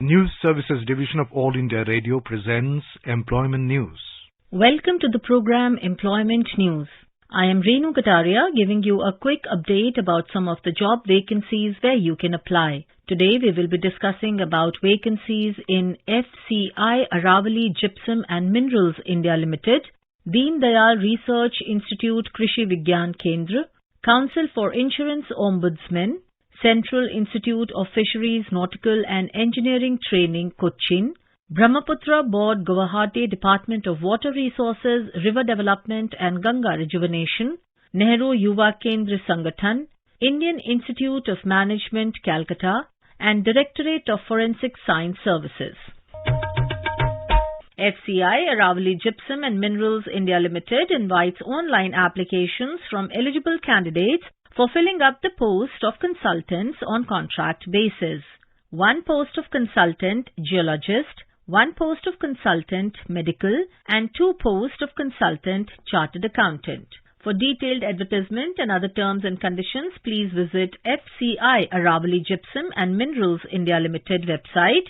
News Services Division of All India Radio presents Employment News. Welcome to the program Employment News. I am Renu Kataria giving you a quick update about some of the job vacancies where you can apply. Today we will be discussing about vacancies in FCI Aravali Gypsum and Minerals India Limited, Deen Dayal Research Institute Krishi Vigyan Kendra, Council for Insurance Ombudsman, Central Institute of Fisheries, Nautical and Engineering Training, Cochin, Brahmaputra Board, Guwahati Department of Water Resources, River Development and Ganga Rejuvenation, Nehru Yuva Kendra Sangathan, Indian Institute of Management, Calcutta, and Directorate of Forensic Science Services. FCI Aravali Gypsum and Minerals India Limited invites online applications from eligible candidates for filling up the post of consultants on contract basis. One post of consultant geologist, one post of consultant medical, and two posts of consultant chartered accountant. For detailed advertisement and other terms and conditions, please visit FCI Aravali Gypsum and Minerals India Limited website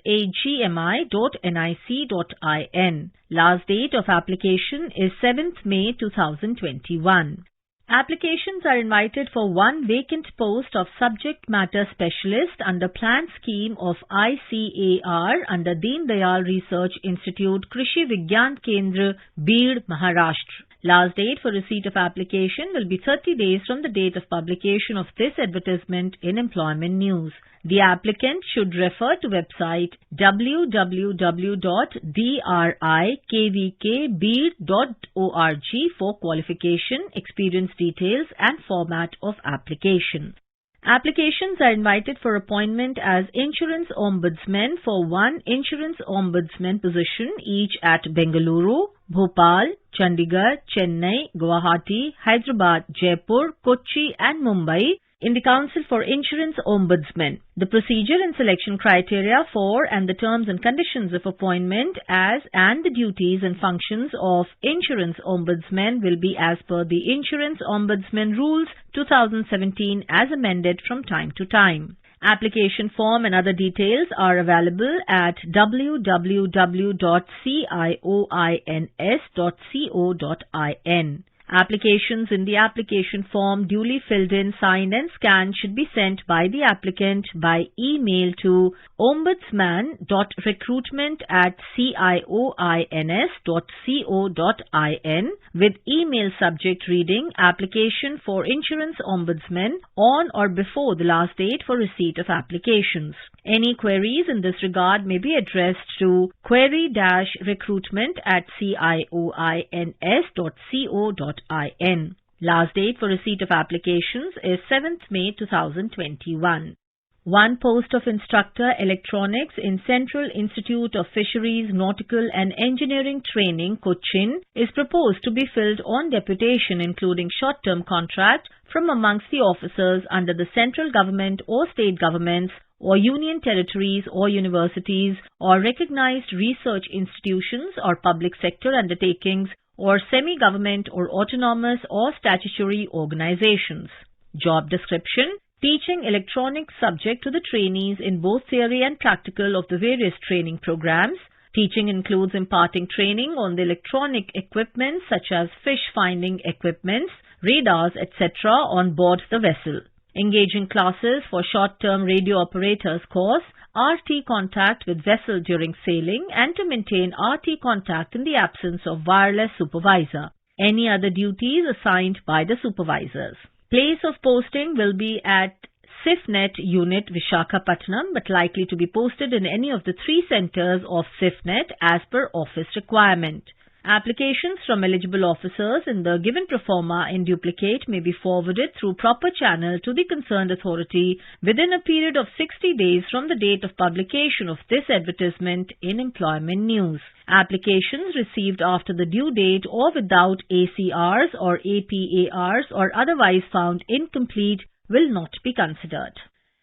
fagmi.nic.in. Last date of application is 7th May 2021. Applications are invited for one vacant post of Subject Matter Specialist under Plan Scheme of ICAR under Deen Dayal Research Institute Krishi Vigyan Kendra, Beed, Maharashtra. Last date for receipt of application will be 30 days from the date of publication of this advertisement in Employment News. The applicant should refer to website www.drikvkbeed.org for qualification, experience details and format of application. Applications are invited for appointment as Insurance Ombudsman for one Insurance Ombudsman position each at Bengaluru, Bhopal, Chandigarh, Chennai, Guwahati, Hyderabad, Jaipur, Kochi and Mumbai in the Council for Insurance Ombudsman. The procedure and selection criteria for and the terms and conditions of appointment as and the duties and functions of Insurance Ombudsman will be as per the Insurance Ombudsman Rules 2017 as amended from time to time. Application form and other details are available at www.cioins.co.in. Applications in the application form duly filled in, signed and scanned should be sent by the applicant by email to ombudsman.recruitment@cioins.co.in with email subject reading Application for Insurance Ombudsman on or before the last date for receipt of applications. Any queries in this regard may be addressed to query-recruitment@cioins.co.in. Last date for receipt of applications is 7th May 2021. One post of Instructor Electronics in Central Institute of Fisheries, Nautical and Engineering Training, Cochin, is proposed to be filled on deputation including short-term contract from amongst the officers under the central government or state governments or union territories or universities or recognized research institutions or public sector undertakings or semi-government or autonomous or statutory organizations. Job description: teaching electronics subject to the trainees in both theory and practical of the various training programs. Teaching includes imparting training on the electronic equipment such as fish finding equipments, radars, etc. on board the vessel. Engaging classes for short-term radio operators course, RT contact with vessel during sailing and to maintain RT contact in the absence of wireless supervisor. Any other duties assigned by the supervisors. Place of posting will be at CIFNet Unit Visakhapatnam but likely to be posted in any of the three centers of CIFNet as per office requirement. Applications from eligible officers in the given proforma in duplicate may be forwarded through proper channel to the concerned authority within a period of 60 days from the date of publication of this advertisement in Employment News. Applications received after the due date or without ACRs or APARs or otherwise found incomplete will not be considered.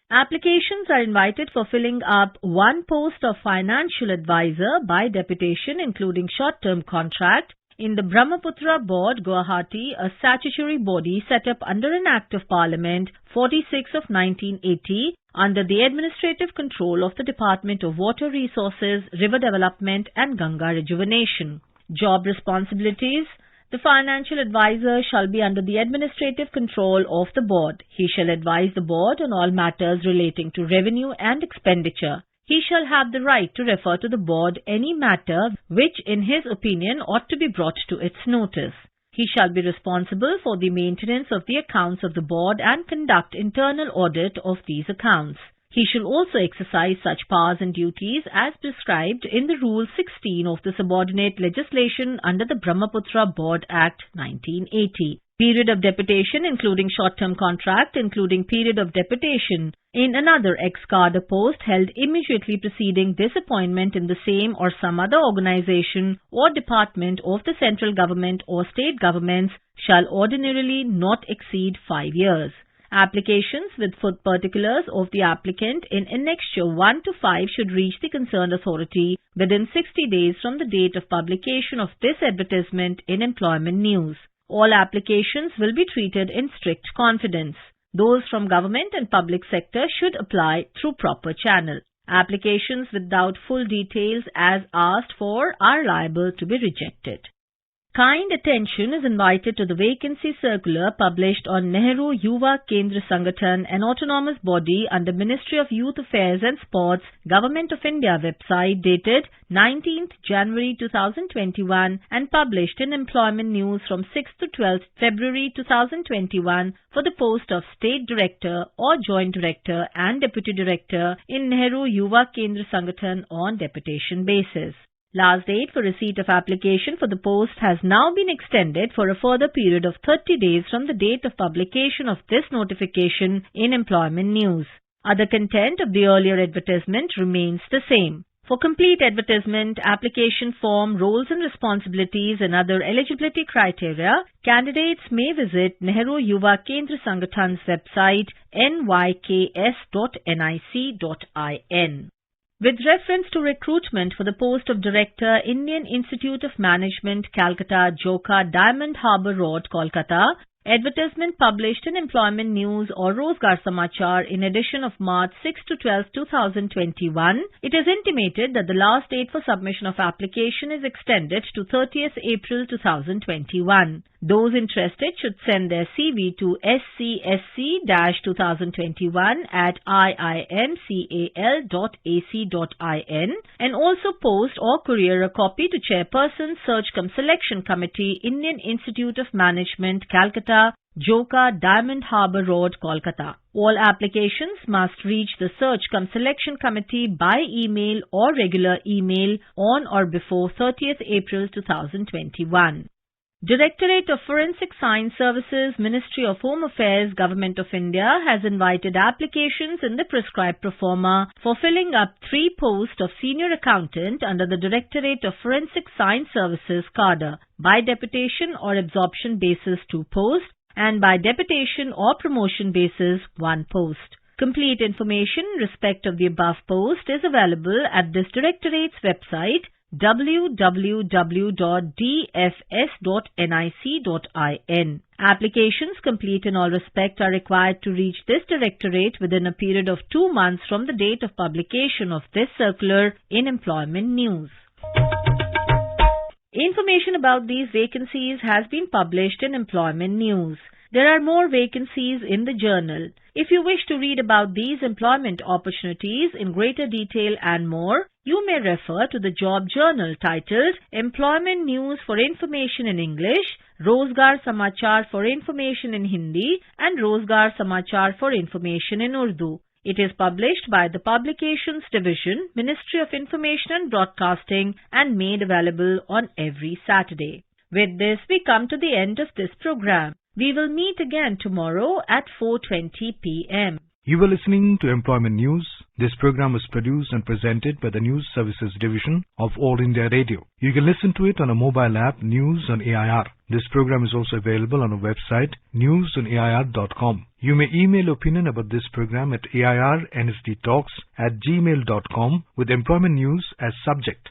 Applications are invited for filling up one post of financial advisor by deputation including short-term contract In the Brahmaputra Board, Guwahati, a statutory body set up under an Act of Parliament 46 of 1980 under the administrative control of the Department of Water Resources, River Development and Ganga Rejuvenation. Job responsibilities. The financial advisor shall be under the administrative control of the board. He shall advise the board on all matters relating to revenue and expenditure. He shall have the right to refer to the board any matter which, in his opinion, ought to be brought to its notice. He shall be responsible for the maintenance of the accounts of the board and conduct internal audit of these accounts. He shall also exercise such powers and duties as prescribed in the Rule 16 of the Subordinate Legislation under the Brahmaputra Board Act 1980. Period of deputation including short-term contract, including period of deputation in another ex-cadre post held immediately preceding this appointment in the same or some other organization or department of the central government or state governments shall ordinarily not exceed 5 years. Applications with full particulars of the applicant in Annexure 1 to 5 should reach the concerned authority within 60 days from the date of publication of this advertisement in Employment News. All applications will be treated in strict confidence. Those from government and public sector should apply through proper channel. Applications without full details as asked for are liable to be rejected. Kind attention is invited to the vacancy circular published on Nehru Yuva Kendra Sangathan, an autonomous body under Ministry of Youth Affairs and Sports, Government of India website dated 19th January 2021 and published in Employment News from 6th to 12th February 2021 for the post of State Director or Joint Director and Deputy Director in Nehru Yuva Kendra Sangathan on deputation basis. Last date for receipt of application for the post has now been extended for a further period of 30 days from the date of publication of this notification in Employment News. Other content of the earlier advertisement remains the same. For complete advertisement, application form, roles and responsibilities and other eligibility criteria, candidates may visit Nehru Yuva Kendra Sangathan's website nyks.nic.in. With reference to recruitment for the post of Director, Indian Institute of Management, Calcutta, Joka, Diamond Harbour Road, Kolkata, advertisement published in Employment News or Rozgar Samachar in edition of March 6 to 12, 2021, it is intimated that the last date for submission of application is extended to 30th April 2021. Those interested should send their CV to scsc-2021@iimcal.ac.in and also post or courier a copy to Chairperson Search Cum Selection Committee, Indian Institute of Management, Calcutta, Joka, Diamond Harbour Road, Kolkata. All applications must reach the Search Cum Selection Committee by email or regular email on or before 30th April 2021. Directorate of Forensic Science Services, Ministry of Home Affairs, Government of India has invited applications in the prescribed proforma for filling up 3 posts of Senior Accountant under the Directorate of Forensic Science Services cadre, by deputation or absorption basis 2 posts, and by deputation or promotion basis 1 post. Complete information in respect of the above post is available at this Directorate's website www.dfs.nic.in. Applications complete in all respect are required to reach this Directorate within a period of 2 months from the date of publication of this circular in Employment News. Information about these vacancies has been published in Employment News. There are more vacancies in the journal. If you wish to read about these employment opportunities in greater detail and more, you may refer to the job journal titled Employment News for Information in English, Rozgar Samachar for Information in Hindi and Rozgar Samachar for Information in Urdu. It is published by the Publications Division, Ministry of Information and Broadcasting and made available on every Saturday. With this, we come to the end of this program. We will meet again tomorrow at 4:20 p.m. You were listening to Employment News. This program was produced and presented by the News Services Division of All India Radio. You can listen to it on a mobile app, News on AIR. This program is also available on our website, newsonair.com. You may email opinion about this program at airnsdtalks@gmail.com with Employment News as subject.